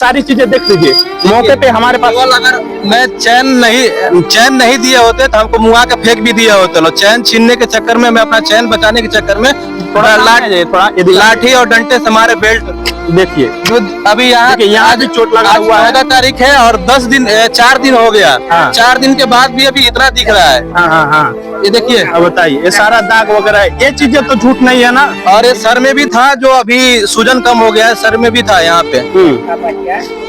सारी चीजें देख लीजिए मौके पे हमारे पास। अगर मैं चैन नहीं दिए होते तो हमको मुआ के फेंक भी दिए होते लोग। चैन छीनने के चक्कर में, मैं अपना चैन बचाने के चक्कर में थोड़ा लाठी और डंडे से हमारे बेल्ट देखिए। अभी यहाँ भी चोट लगा हुआ है। 14 तारीख है और 4 दिन हो गया। हाँ। 4 दिन के बाद भी अभी इतना दिख रहा है। हाँ। ये देखिए, अब बताइए, ये सारा दाग वगैरह है, ये चीजें तो झूठ नहीं है ना। और ये सर में भी था, जो अभी सूजन कम हो गया है, सर में भी था यहाँ पे।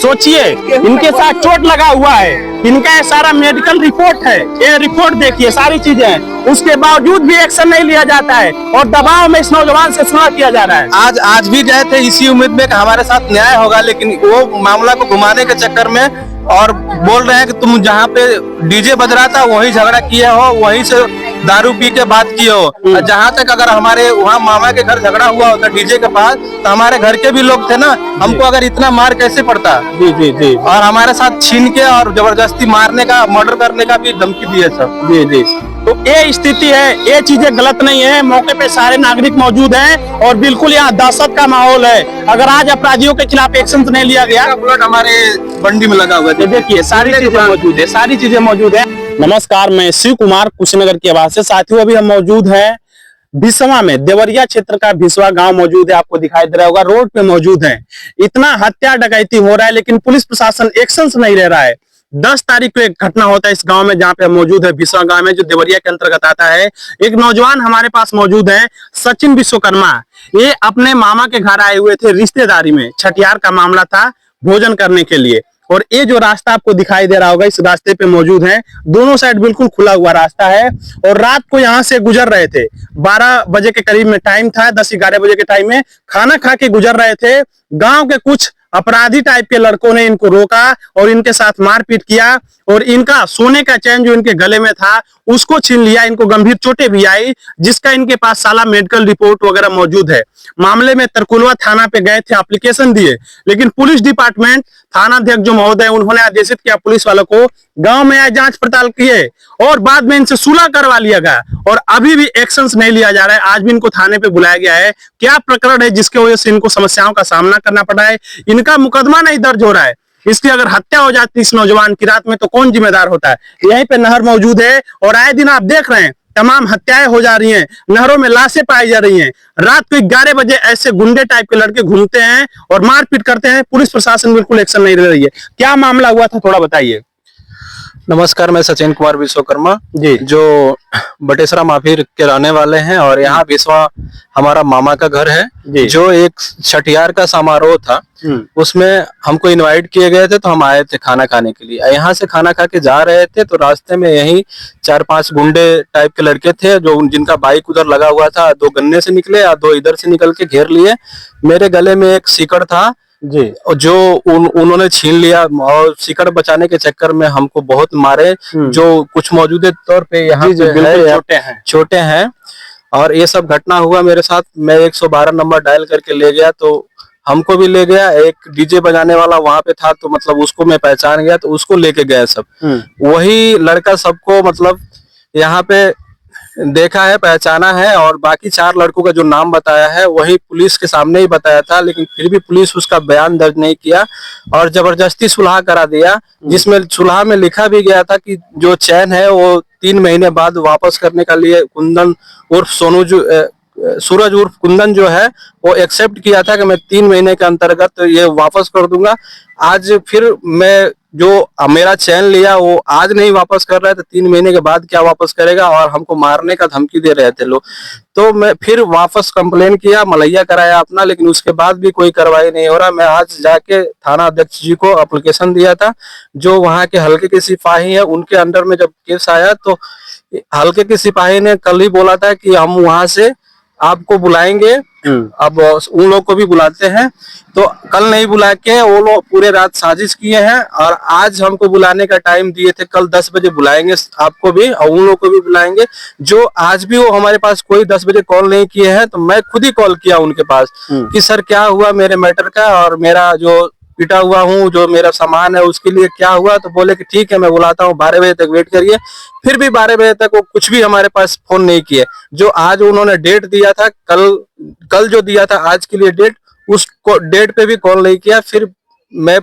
सोचिए, इनके साथ चोट लगा हुआ है, इनका ये सारा मेडिकल रिपोर्ट है, ये रिपोर्ट देखिए, सारी चीजें हैं, उसके बावजूद भी एक्शन नहीं लिया जाता है और दबाव में इस नौजवान से सुलह किया जा रहा है। आज भी गए थे इसी उम्मीद में कि हमारे साथ न्याय होगा, लेकिन वो मामला को घुमाने के चक्कर में और बोल रहे हैं कि तुम जहाँ पे डीजे बज रहा था वहीं झगड़ा किए हो, वहीं से दारू पी के बात किए हो। जहाँ तक अगर हमारे वहाँ मामा के घर झगड़ा हुआ होता डीजे के पास, तो हमारे घर के भी लोग थे ना, हमको अगर इतना मार कैसे पड़ता। जी। और हमारे साथ छीन के और जबरदस्ती मारने का, मर्डर करने का भी धमकी दिए सब। जी। तो ये स्थिति है, ये चीजें गलत नहीं है। मौके पे सारे नागरिक मौजूद हैं और बिल्कुल यहाँ दहशत का माहौल है। अगर आज अपराधियों के खिलाफ एक्शन नहीं लिया गया, बुलेट हमारे बंडी में लगा हुआ है। देखिए सारी चीजें मौजूद है, सारी चीजें मौजूद है। नमस्कार, मैं शिव कुमार, कुशीनगर की आवाज से। साथियों, अभी हम मौजूद हैं भिसवा में, देवरिया क्षेत्र का भिसवा गांव मौजूद है, आपको दिखाई दे रहा होगा, रोड पे मौजूद है। इतना हत्या डकैती हो रहा है लेकिन पुलिस प्रशासन एक्शन नहीं ले रहा है। 10 तारीख को एक घटना होता है इस गांव में, जहां पे हम मौजूद है, भिसवा गांव में, जो देवरिया के अंतर्गत आता है। एक नौजवान हमारे पास मौजूद है, सचिन विश्वकर्मा। ये अपने मामा के घर आए हुए थे रिश्तेदारी में, छठियार का मामला था, भोजन करने के लिए। और ये जो रास्ता आपको दिखाई दे रहा होगा, इस रास्ते पे मौजूद है, दोनों साइड बिल्कुल खुला हुआ रास्ता है। और रात को यहाँ से गुजर रहे थे, 12 बजे के करीब में टाइम था, 10-11 बजे के टाइम में खाना खा के गुजर रहे थे। गांव के कुछ अपराधी टाइप के लड़कों ने इनको रोका और इनके साथ मारपीट किया और इनका सोने का चैन जो इनके गले में था उसको छीन लिया। इनको गंभीर चोटें भी आई, जिसका इनके पास सारा मेडिकल रिपोर्ट वगैरह मौजूद है। मामले में तरकुलवा थाना पे गए थे, एप्लीकेशन दिए, लेकिन पुलिस डिपार्टमेंट, थाना अध्यक्ष जो महोदय, उन्होंने आदेशित किया पुलिस वालों को, गांव में आए, जांच पड़ताल किए और बाद में इनसे सुलह करवा लिया गया। और अभी भी एक्शन नहीं लिया जा रहा है। आज भी इनको थाने पे बुलाया गया है। क्या प्रकरण है जिसकी वजह से इनको समस्याओं का सामना करना पड़ा है? इनका मुकदमा नहीं दर्ज हो रहा है। इसकी अगर हत्या हो जाती इस नौजवान की रात में, तो कौन जिम्मेदार होता है? यहीं पे नहर मौजूद है और आए दिन आप देख रहे हैं तमाम हत्याएं हो जा रही हैं, नहरों में लाशें पाई जा रही हैं। रात को 11 बजे ऐसे गुंडे टाइप के लड़के घूमते हैं और मारपीट करते हैं। पुलिस प्रशासन बिल्कुल एक्शन नहीं ले रही है। क्या मामला हुआ था, थोड़ा बताइए। नमस्कार, मैं सचिन कुमार विश्वकर्मा जी, जो बटेसरा माफिर के रहने वाले हैं और यहाँ विश्वा हमारा मामा का घर है। जो एक छठियार का समारोह था, उसमें हमको इनवाइट किए गए थे, तो हम आए थे खाना खाने के लिए। यहाँ से खाना खा के जा रहे थे तो रास्ते में यही 4-5 गुंडे टाइप के लड़के थे, जो जिनका बाइक उधर लगा हुआ था, 2 गन्ने से निकले और 2 इधर से निकल के घेर लिए। मेरे गले में एक सिकड़ था जी, जो उन्होंने छीन लिया और सिकड़ बचाने के चक्कर में हमको बहुत मारे। जो कुछ मौजूदा तौर पे यहाँ छोटे हैं और ये सब घटना हुआ मेरे साथ। मैं 112 नंबर डायल करके ले गया तो हमको भी ले गया। एक डीजे बजाने वाला वहां पे था, तो मतलब उसको मैं पहचान गया, तो उसको लेके गया सब। वही लड़का सबको मतलब यहाँ पे देखा है, पहचाना है, और बाकी 4 लड़कों का जो नाम बताया है वही पुलिस के सामने ही बताया था, लेकिन फिर भी पुलिस उसका बयान दर्ज नहीं किया और जबरदस्ती सुलह करा दिया। जिसमें सुलह में लिखा भी गया था कि जो चैन है वो 3 महीने बाद वापस करने के लिए कुंदन उर्फ सूरज उर्फ कुंदन जो है वो एक्सेप्ट किया था कि मैं 3 महीने के अंतर्गत ये वापस कर दूंगा। आज फिर मैं जो मेरा चैन लिया वो आज नहीं वापस कर रहा है, तो 3 महीने के बाद क्या वापस करेगा? और हमको मारने का धमकी दे रहे थे लोग। तो मैं फिर वापस कंप्लेन किया, मलैया कराया अपना, लेकिन उसके बाद भी कोई कार्रवाई नहीं हो रहा। मैं आज जाके थाना अध्यक्ष जी को एप्लीकेशन दिया था, जो वहाँ के हल्के के सिपाही है, उनके अंडर में जब केस आया तो हल्के के सिपाही ने कल ही बोला था कि हम वहां से आपको बुलाएंगे। अब उन लोग को भी बुलाते हैं, तो कल नहीं बुला के वो लोग पूरे रात साजिश किए हैं और आज हमको बुलाने का टाइम दिए थे। कल 10 बजे बुलाएंगे आपको भी और उन लोग को भी बुलाएंगे। जो आज भी वो हमारे पास कोई 10 बजे कॉल नहीं किए हैं, तो मैं खुद ही कॉल किया उनके पास कि सर क्या हुआ मेरे मैटर का, और मेरा जो पिटा हुआ हूँ, जो मेरा सामान है उसके लिए क्या हुआ? तो बोले कि ठीक है मैं बुलाता हूँ, 12 बजे तक वेट करिए। फिर भी 12 बजे तक वो कुछ भी हमारे पास फोन नहीं किए। जो आज उन्होंने डेट दिया था, कल जो दिया था आज के लिए डेट, उस डेट पे भी कॉल नहीं किया। फिर मैं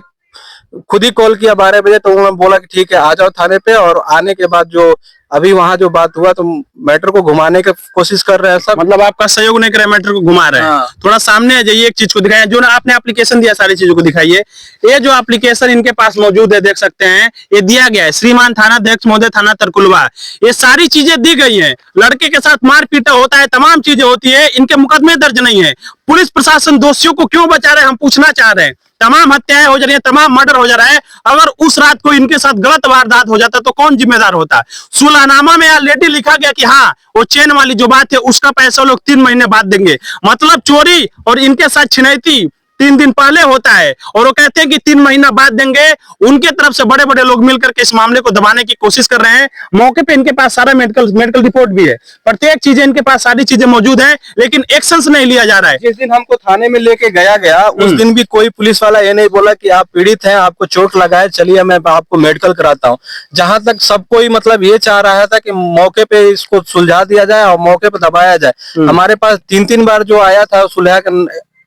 खुद ही कॉल किया 12 बजे, तो उन्होंने बोला कि ठीक है आ जाओ थाने पे। और आने के बाद जो अभी वहाँ जो बात हुआ, तो मैटर को घुमाने की कोशिश कर रहे हैं सब। मतलब आपका सहयोग नहीं कर रहे, मैटर को घुमा रहे हैं। हाँ। थोड़ा सामने आ जाइए, एक चीज को दिखाइए, जो ना आपने एप्लीकेशन दिया सारी चीजों को दिखाइए। ये जो एप्लीकेशन इनके पास मौजूद है, देख सकते हैं, ये दिया गया है श्रीमान थाना अध्यक्ष महोदय थाना तरकुलवा। ये सारी चीजें दी गई है, लड़के के साथ मारपीट होता है, तमाम चीजें होती है, इनके मुकदमे दर्ज नहीं है। पुलिस प्रशासन दोषियों को क्यों बचा रहे हैं, हम पूछना चाह रहे हैं। तमाम हत्याएं हो जा रही है, तमाम मर्डर हो जा रहा है। अगर उस रात को इनके साथ गलत वारदात हो जाता तो कौन जिम्मेदार होता? सुलहनामा में ऑलरेडी लिखा गया कि हाँ, वो चेन वाली जो बात है उसका पैसा लोग 3 महीने बाद देंगे। मतलब चोरी और इनके साथ छिनैती 3 दिन पहले होता है, और वो कहते हैं कि 3 महीना बाद देंगे। उनके तरफ से बड़े बड़े लोग मिलकर के इस मामले को दबाने की कोशिश कर रहे हैं। मौके पे इनके पास सारा मेडिकल रिपोर्ट भी है, प्रत्येक चीजें इनके पास सारी चीजें मौजूद है, लेकिन एक्शंस नहीं लिया जा रहा है। जिस दिन हमको थाने में लेके गया उस दिन भी कोई पुलिस वाला ये नहीं बोला कि आप पीड़ित हैं, आपको चोट लगा है, चलिए मैं आपको मेडिकल कराता हूँ। जहां तक सब कोई मतलब ये चाह रहा था कि मौके पे इसको सुलझा दिया जाए और मौके पे दबाया जाए। हमारे पास 3 बार जो आया था सुलह का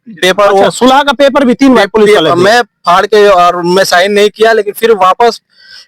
पेपर, अच्छा, सुलह का पेपर भी 3 बार पुलिस वाले दिए। मैं फाड़ के और मैं साइन नहीं किया, लेकिन फिर वापस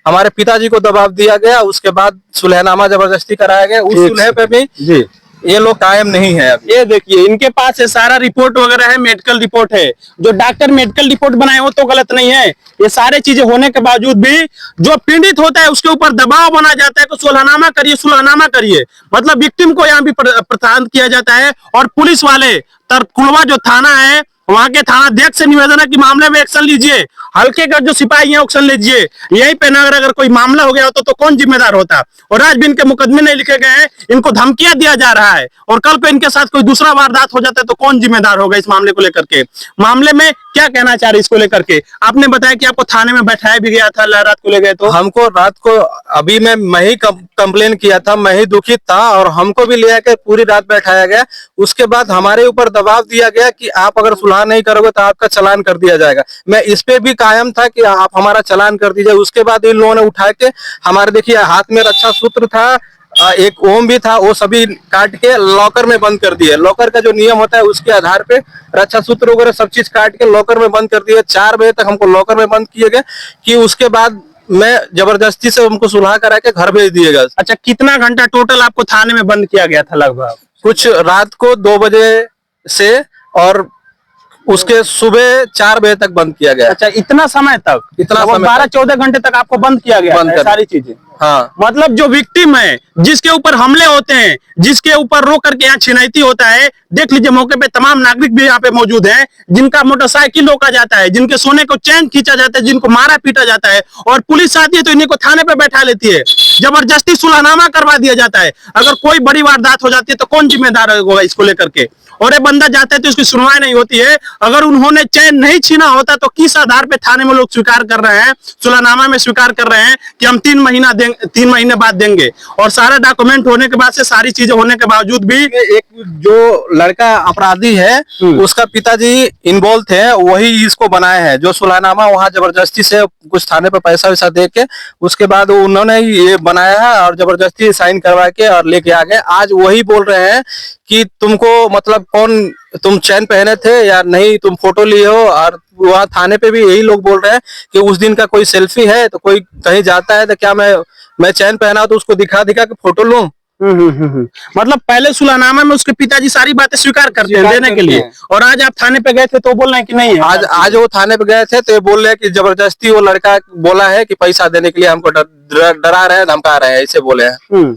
हमारे पिताजी को दबाव दिया गया। उसके बाद सुलहनामा जबरदस्ती कराया गया। उस सुलह पे भी जी ये लोग कायम नहीं है। अब ये देखिए, इनके पास ये सारा रिपोर्ट वगैरह है, मेडिकल रिपोर्ट है। जो डॉक्टर मेडिकल रिपोर्ट बनाए हो तो गलत नहीं है। ये सारे चीजें होने के बावजूद भी जो पीड़ित होता है उसके ऊपर दबाव बना जाता है कि सुलहनामा करिए, सुलहनामा करिए। मतलब विक्टिम को यहाँ भी प्रताड़ित किया जाता है। और पुलिस वाले तरकुलवा जो थाना है, वहां के थाना अध्यक्ष से निवेदन है कि मामले में एक्शन लीजिए। हल्के का जो सिपाही है एक्शन लीजिए। यहीं पे अगर कोई मामला हो गया होता तो कौन जिम्मेदार होता? और आज भी इनके मुकदमे नहीं लिखे गए हैं, इनको धमकियां दिया जा रहा है। और कल को इनके साथ कोई दूसरा वारदात हो जाता है तो कौन जिम्मेदार होगा इस मामले को लेकर के? मामले में क्या कहना चाह रहे इसको लेकर के? आपने बताया कि आपको थाने में बैठाया भी गया था, रात को ले गए तो हमको रात को अभी मैं ही कंप्लेन किया था, मैं ही दुखित था और हमको भी ले आकर पूरी रात बैठाया गया। उसके बाद हमारे ऊपर दबाव दिया गया कि आप अगर सुलह नहीं करोगे तो आपका चालान कर दिया जाएगा। मैं इस पे भी कायम था कि आप हमारा चालान कर दीजिए। उसके बाद इन लोगों ने उठा के हमारे, देखिए हाथ में रक्षा सूत्र था, एक ओम भी था, वो सभी काट के लॉकर में बंद कर दिए। लॉकर का जो नियम होता है उसके आधार पे रक्षा सूत्र वगैरह सब चीज काट के लॉकर में बंद कर दिए। 4 बजे तक हमको लॉकर में बंद किए गए कि उसके बाद मैं जबरदस्ती से उनको सुलह करा के घर भेज दिए गए। अच्छा, कितना घंटा टोटल आपको थाने में बंद किया गया था? लगभग कुछ रात को 2 बजे से और उसके सुबह 4 बजे तक बंद किया गया। अच्छा, इतना समय तक? इतना 12-14 घंटे तक आपको बंद किया गया है सारी चीजें? हाँ। मतलब जो विक्टिम है, जिसके ऊपर हमले होते हैं, जिसके ऊपर रो करके यहाँ छिनैती होता है, देख लीजिए मौके पे तमाम नागरिक भी यहाँ पे मौजूद हैं, जिनका मोटरसाइकिल रोका जाता है, जिनके सोने को चैन खींचा जाता है, जिनको मारा पीटा जाता है, और पुलिस आती है तो इन्हीं को थाने पे बैठा लेती है, जबरदस्ती सुलहनामा करवा दिया जाता है। अगर कोई बड़ी वारदात हो जाती है तो कौन जिम्मेदार होगा इसको लेकर के? और ये बंदा जाता है तो उसकी सुनवाई नहीं होती है। अगर उन्होंने चैन नहीं छीना होता तो किस आधार पे थाने में लोग स्वीकार कर रहे हैं, सुलहनामा में स्वीकार कर रहे हैं कि हम 3 महीने बाद देंगे? और सारा डॉक्यूमेंट होने के बाद से, सारी चीजें होने के बावजूद भी, एक जो लड़का अपराधी है उसका पिताजी इन्वॉल्व थे, वही इसको बनाए हैं। जो सुलहनामा वहाँ जबरदस्ती से कुछ थाने पे पैसा वैसा दे के उसके बाद उन्होंने ये बनाया है और जबरदस्ती साइन करवा के और लेके आ गए। आज वही बोल रहे हैं कि तुमको मतलब कौन, तुम चैन पहने थे या नहीं, तुम फोटो लिए हो। और वहाँ थाने पे भी यही लोग बोल रहे हैं कि उस दिन का कोई सेल्फी है तो कोई कहीं जाता है तो क्या मैं चैन पहना तो उसको दिखा के फोटो लूं। मतलब पहले सुलहनामा में उसके पिताजी सारी बातें स्वीकार करते हैं देने के लिए, और आज आप थाने पे गए थे तो बोल रहे हैं कि नहीं है? आज वो थाने पे गए थे तो ये बोल रहे हैं कि जबरदस्ती वो लड़का बोला है कि पैसा देने के लिए हमको डरा रहे हैं, धमका रहे हैं, ऐसे बोले हैं।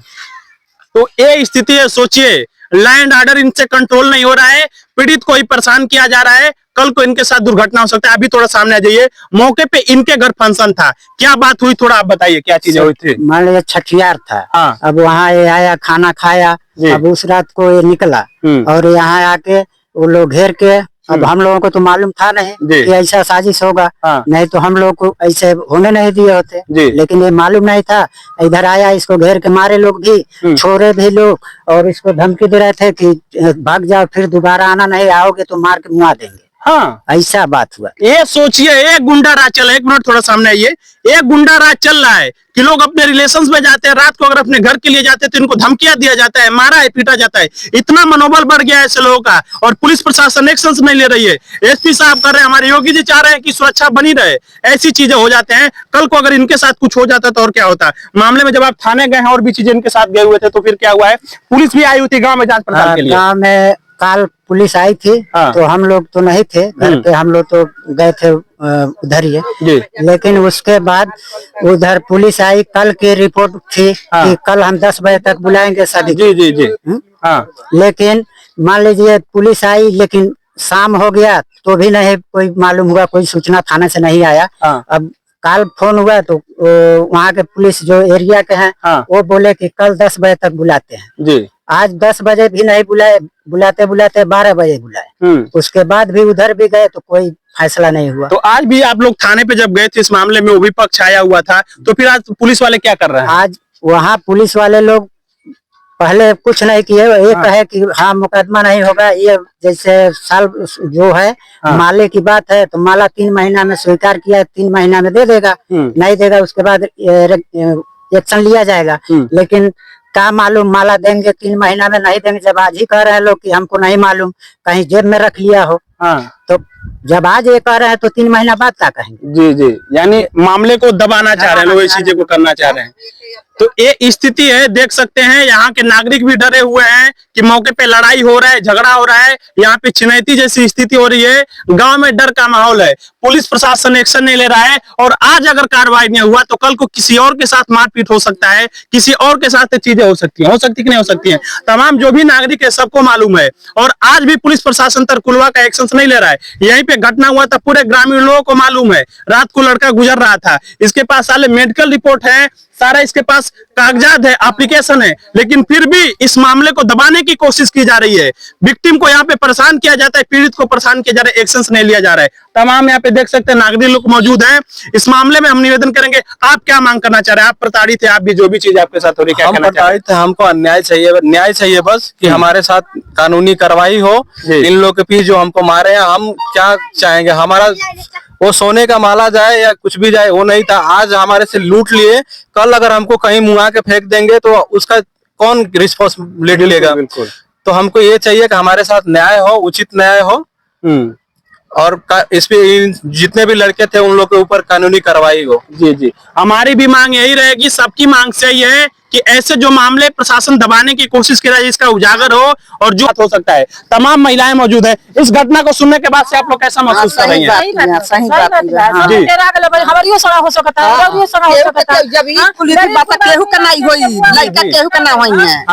तो ये स्थिति है, सोचिए, लैंड ऑर्डर इनसे कंट्रोल नहीं हो रहा है, पीड़ित को ही परेशान किया जा रहा है, कल को इनके साथ दुर्घटना हो सकता है। अभी थोड़ा सामने आ जाइए, मौके पे इनके घर फंक्शन था, क्या बात हुई थोड़ा आप बताइए, क्या चीजें हुई थी? मान लीजिए छठियार था। हाँ। अब वहाँ ये आया, खाना खाया, अब उस रात को ये निकला और यहाँ आके वो लोग घेर के, अब हम लोगों को तो मालूम था नहीं कि ऐसा साजिश होगा। हाँ। नहीं तो हम लोग को ऐसे होने नहीं दिए होते, लेकिन ये मालूम नहीं था। इधर आया, इसको घेर के मारे लोग भी, छोरे भी लोग, और इसको धमकी दे रहे थे कि भाग जाओ, फिर दोबारा आना नहीं, आओगे तो मार के मुआ देंगे। हाँ, ऐसा बात हुआ। ये सोचिए, एक गुंडा राज चल, एक मिनट थोड़ा सामने आइए, एक गुंडा राज चल रहा है कि लोग अपने रिलेशंस में जाते हैं, रात को अगर अपने घर के लिए जाते हैं तो इनको धमकियां दिया जाता है, मारा है, पीटा जाता है। इतना मनोबल बढ़ गया है ऐसे लोगों का, और पुलिस प्रशासन एक्शन नहीं ले रही है। एसपी साहब कर रहे हैं, हमारे योगी जी चाह रहे हैं कि सुरक्षा बनी रहे, ऐसी चीजें हो जाते हैं। कल को अगर इनके साथ कुछ हो जाता तो और क्या होता। मामले में जब आप थाने गए हैं और भी चीजें इनके साथ गए हुए थे तो फिर क्या हुआ है? पुलिस भी आई हुई थी गाँव में जांच पड़ताल के लिए? गाँव में काल पुलिस आई थी। हाँ। तो हम लोग तो नहीं थे घर पे, हम लोग तो गए थे उधर ही। लेकिन उसके बाद उधर पुलिस आई, कल की रिपोर्ट थी। हाँ। कि कल हम 10 बजे तक बुलाएंगे सभी। जी जी जी। हाँ। लेकिन मान लीजिए पुलिस आई, लेकिन शाम हो गया तो भी नहीं कोई मालूम हुआ, कोई सूचना थाने से नहीं आया। हाँ। अब कल फोन हुआ तो वहाँ के पुलिस जो एरिया के हैं, हाँ। वो बोले कि कल 10 बजे तक बुलाते हैं। जी। आज 10 बजे भी नहीं बुलाए, बुलाते बुलाते 12 बजे बुलाए। उसके बाद भी उधर भी गए तो कोई फैसला नहीं हुआ। तो आज भी आप लोग थाने पे जब गए थे इस मामले में, वो भी पक्ष आया हुआ था, तो फिर आज पुलिस वाले क्या कर रहे हैं? आज वहाँ पुलिस वाले लोग पहले कुछ नहीं किए। एक है कि हाँ मुकदमा नहीं होगा, ये जैसे साल जो है माले की बात है तो माला 3 महीना में स्वीकार किया, 3 महीना में दे देगा, नहीं देगा उसके बाद एक्शन लिया जाएगा। लेकिन क्या मालूम माला देंगे 3 महीना में, नहीं देंगे। जब आज ही कह रहे हैं लोग कि हमको नहीं मालूम, कहीं जेब में रख लिया हो। तो जब आज ये कह रहे हैं तो 3 महीना बाद क्या कहेंगे? जी जी, यानी मामले को दबाना चाह रहे हैं लोग, इस चीजें को करना चाह रहे हैं। तो ये स्थिति है, देख सकते हैं यहाँ के नागरिक भी डरे हुए हैं कि मौके पे लड़ाई हो रहा है, झगड़ा हो रहा है, यहाँ पे छिनैती जैसी स्थिति हो रही है, गांव में डर का माहौल है, पुलिस प्रशासन एक्शन नहीं ले रहा है। और आज अगर कार्रवाई नहीं हुआ तो कल को किसी और के साथ मारपीट हो सकता है, किसी और के साथ चीजें हो सकती है कि नहीं हो सकती है। तमाम जो भी नागरिक है सबको मालूम है, और आज भी पुलिस प्रशासन तरकुलवा का एक्शन नहीं ले रहा है। यहीं पे घटना हुआ था, पूरे ग्रामीण लोगों को मालूम है, रात को लड़का गुजर रहा था, इसके पास साले मेडिकल रिपोर्ट है, सारा इसके पास कागजात है, एप्लीकेशन है, लेकिन फिर भी इस मामले को दबाने की कोशिश की जा रही है। विक्टिम को यहाँ पे परेशान किया जाता है, पीड़ित को परेशान किया जा रहा है, एक्शन नहीं लिया जा रहा है। तमाम यहाँ पे देख सकते हैं नागरिक लोग मौजूद हैं। इस मामले में हम निवेदन करेंगे, आप क्या मांग करना चाह रहे हैं? आप प्रताड़ित थे, आप भी जो भी चीज आपके साथ हो रही है, क्या कहना चाह रहे हैं? हमको अन्याय चाहिए, न्याय चाहिए बस, कि हमारे साथ कानूनी कार्रवाई हो। इन लोग के पीछे जो हमको मारे हैं, हम क्या चाहेंगे? हमारा वो सोने का माला जाए या कुछ भी जाए, वो नहीं था। आज हमारे से लूट लिए, कल अगर हमको कहीं मुआ के फेंक देंगे तो उसका कौन रिस्पॉन्सिबिलिटी लेगा? बिल्कुल। तो हमको ये चाहिए कि हमारे साथ न्याय हो, उचित न्याय हो, और इस पे जितने भी लड़के थे उन लोग के ऊपर कानूनी कार्रवाई हो। जी जी, हमारी भी मांग यही रहेगी, सबकी मांग से ये है कि ऐसे जो मामले प्रशासन दबाने की कोशिश कर रहा है, इसका उजागर हो और जो हो सकता है। तमाम महिलाएं मौजूद हैं। इस घटना को सुनने के बाद से आप लोग कैसा महसूस कर रही हैं? सही बात है। हमारी सड़ा हो सकता है, हमारी सड़ा हो सकता है। जब ये पुलिस की बात केहू का नहीं होई, लड़का केहू का ना होई है।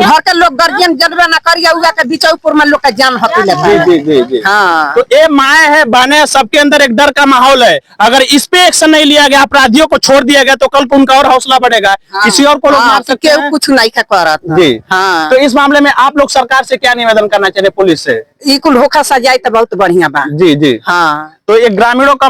घर के लोग गार्जियन जलवा ना करिया हुआ के बीच ऊपर में लोग का जान हती लगा। जी जी जी। हाँ, तो ये माए है, बहने है, सबके अंदर एक डर का माहौल है। अगर इस पे एक्शन नहीं लिया गया, अपराधियों को छोड़ दिया गया, तो कल को उनका और हौसला बढ़ेगा, किसी और को लोग मार सकते हैं। कुछ नहीं कर रहा था। जी हाँ। तो इस मामले में आप लोग सरकार से क्या निवेदन करना चाहिए, पुलिस से? ई कुल होखा सजाए तो बहुत बढ़िया बा। जी जी हाँ। तो ये ग्रामीणों का